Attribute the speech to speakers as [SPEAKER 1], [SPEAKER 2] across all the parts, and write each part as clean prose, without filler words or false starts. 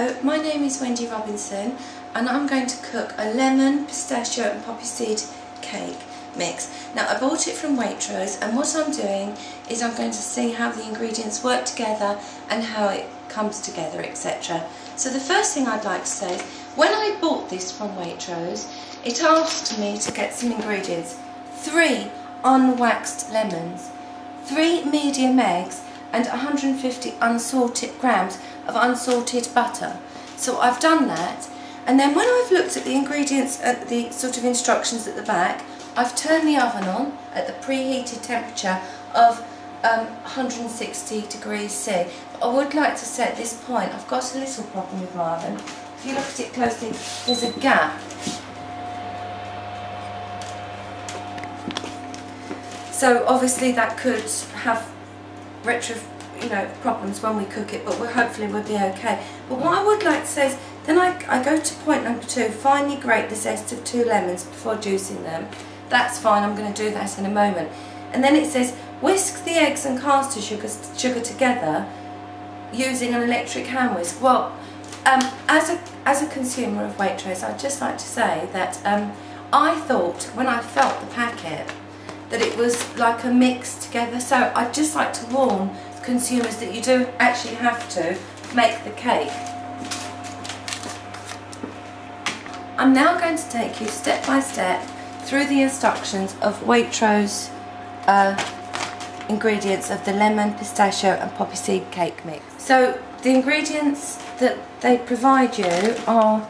[SPEAKER 1] Hello, my name is Wendy Robinson and I'm going to cook a lemon, pistachio and poppy seed cake mix. Now I bought it from Waitrose, and what I'm doing is I'm going to see how the ingredients work together and how it comes together, etc. So the first thing I'd like to say is, when I bought this from Waitrose, it asked me to get some ingredients: 3 unwaxed lemons, 3 medium eggs and 150 unsalted grams of unsalted butter. So I've done that, and then when I've looked at the ingredients at the sort of instructions at the back, I've turned the oven on at the preheated temperature of 160 degrees C. But I would like to say at this point I've got a little problem with my oven. If you look at it closely, there's a gap. So obviously that could have problems when we cook it, but hopefully we'll be okay. But what I would like to say is, then I go to point number 2, finely grate the zest of 2 lemons before juicing them. That's fine, I'm going to do that in a moment. And then it says, whisk the eggs and caster sugar together using an electric hand whisk. Well, as a consumer of Waitrose, I'd just like to say that I thought when I felt the packet that it was like a mix together, so I'd just like to warn consumers that you do actually have to make the cake. I'm now going to take you step by step through the instructions of Waitrose ingredients of the lemon, pistachio and poppy seed cake mix. So the ingredients that they provide you are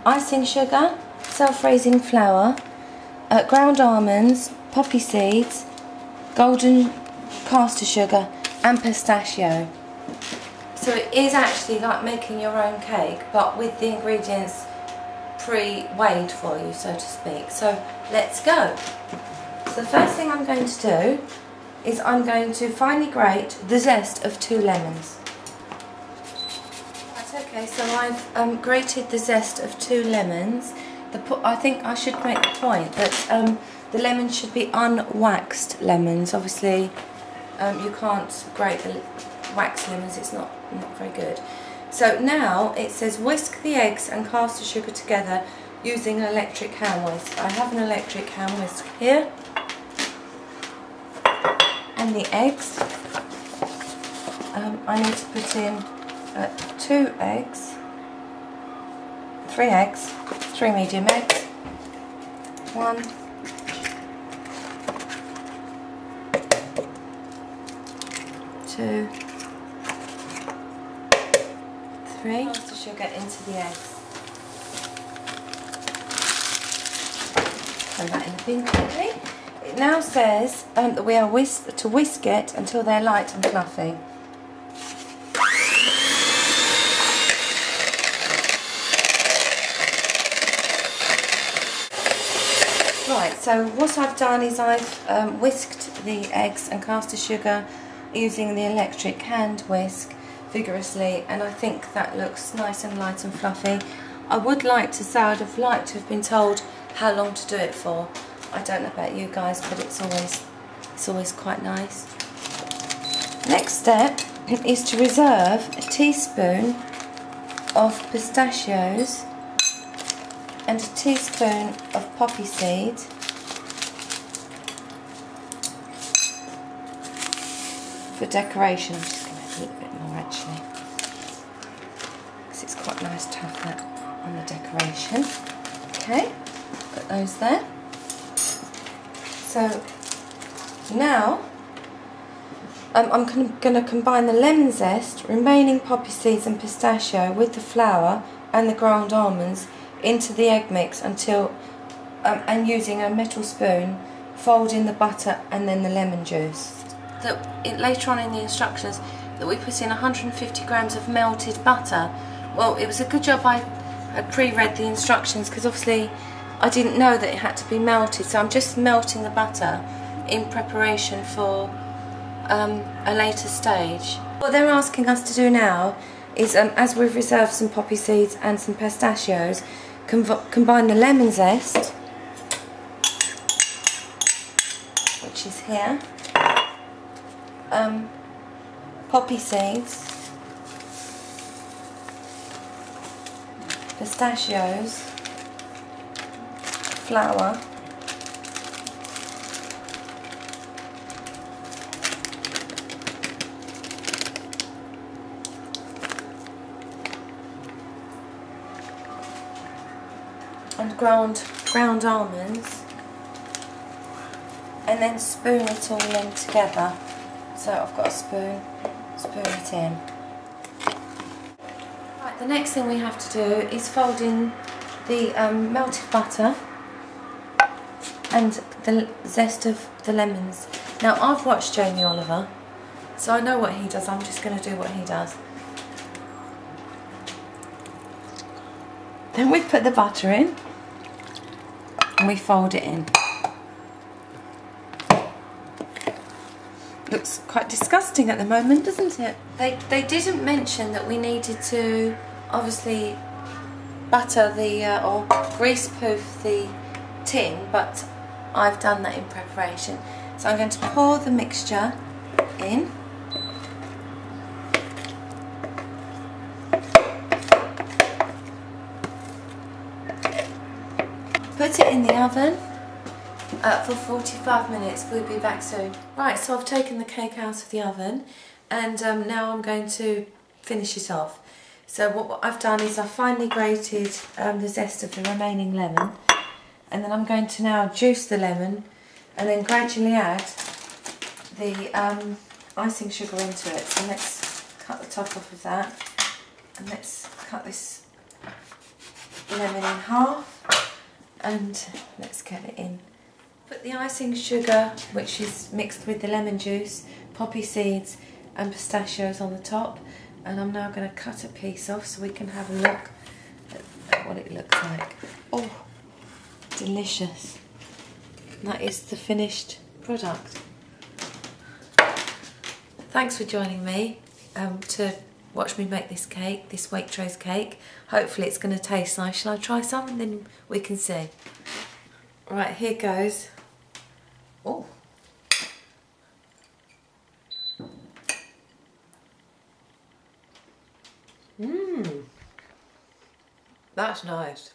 [SPEAKER 1] icing sugar, self-raising flour, ground almonds, poppy seeds, golden caster sugar and pistachio. So it is actually like making your own cake, but with the ingredients pre-weighed for you, so to speak. So let's go. So the first thing I'm going to do is I'm going to finely grate the zest of 2 lemons. That's okay, so I've grated the zest of 2 lemons. I think I should make the point that the lemons should be unwaxed lemons. Obviously you can't grate the waxed lemons, it's not very good. So now it says whisk the eggs and caster sugar together using an electric hand whisk. I have an electric hand whisk here. And the eggs, I need to put in 2 eggs, 3 eggs, 3 medium eggs, 1, 2, 3. Caster sugar into the eggs. Throw that in the bin quickly. It now says that we are to whisk it until they're light and fluffy. Right, so what I've done is I've whisked the eggs and caster sugar using the electric hand whisk vigorously, and I think that looks nice and light and fluffy. I would like to say I'd have liked to have been told how long to do it for. I don't know about you guys, but it's always quite nice. Next step is to reserve a teaspoon of pistachios and a teaspoon of poppy seed for decoration. I'm just going to add a little bit more actually, because it's quite nice to have that on the decoration. Okay, put those there. So now I'm going to combine the lemon zest, remaining poppy seeds and pistachio with the flour and the ground almonds into the egg mix until, and using a metal spoon, fold in the butter and then the lemon juice. Later on in the instructions that we put in 150 grams of melted butter. Well, it was a good job I had pre-read the instructions, because obviously I didn't know that it had to be melted, so I'm just melting the butter in preparation for a later stage. What they're asking us to do now is, as we've reserved some poppy seeds and some pistachios, combine the lemon zest, which is here, poppy seeds, pistachios, flour, and ground almonds, and then spoon it all in together. So I've got a spoon it in. Right, the next thing we have to do is fold in the melted butter and the zest of the lemons. Now I've watched Jamie Oliver, so I know what he does. I'm just going to do what he does. Then we put the butter in and we fold it in. Looks quite disgusting at the moment, doesn't it? They didn't mention that we needed to obviously butter the or grease proof the tin, but I've done that in preparation. So I'm going to pour the mixture in. Put it in the oven for 45 minutes. We'll be back soon. Right, so I've taken the cake out of the oven, and now I'm going to finish it off. So what I've done is I've finely grated the zest of the remaining lemon, and then I'm going to now juice the lemon and then gradually add the icing sugar into it. So let's cut the top off of that, and let's cut this lemon in half, and let's get it in. Put the icing sugar, which is mixed with the lemon juice, poppy seeds and pistachios on the top, and I'm now going to cut a piece off so we can have a look at what it looks like. Oh, delicious. That is the finished product. Thanks for joining me to watch me make this cake, this Waitrose cake. Hopefully it's going to taste nice. Shall I try some and then we can see? Right, here goes. Oh. Mmm. That's nice.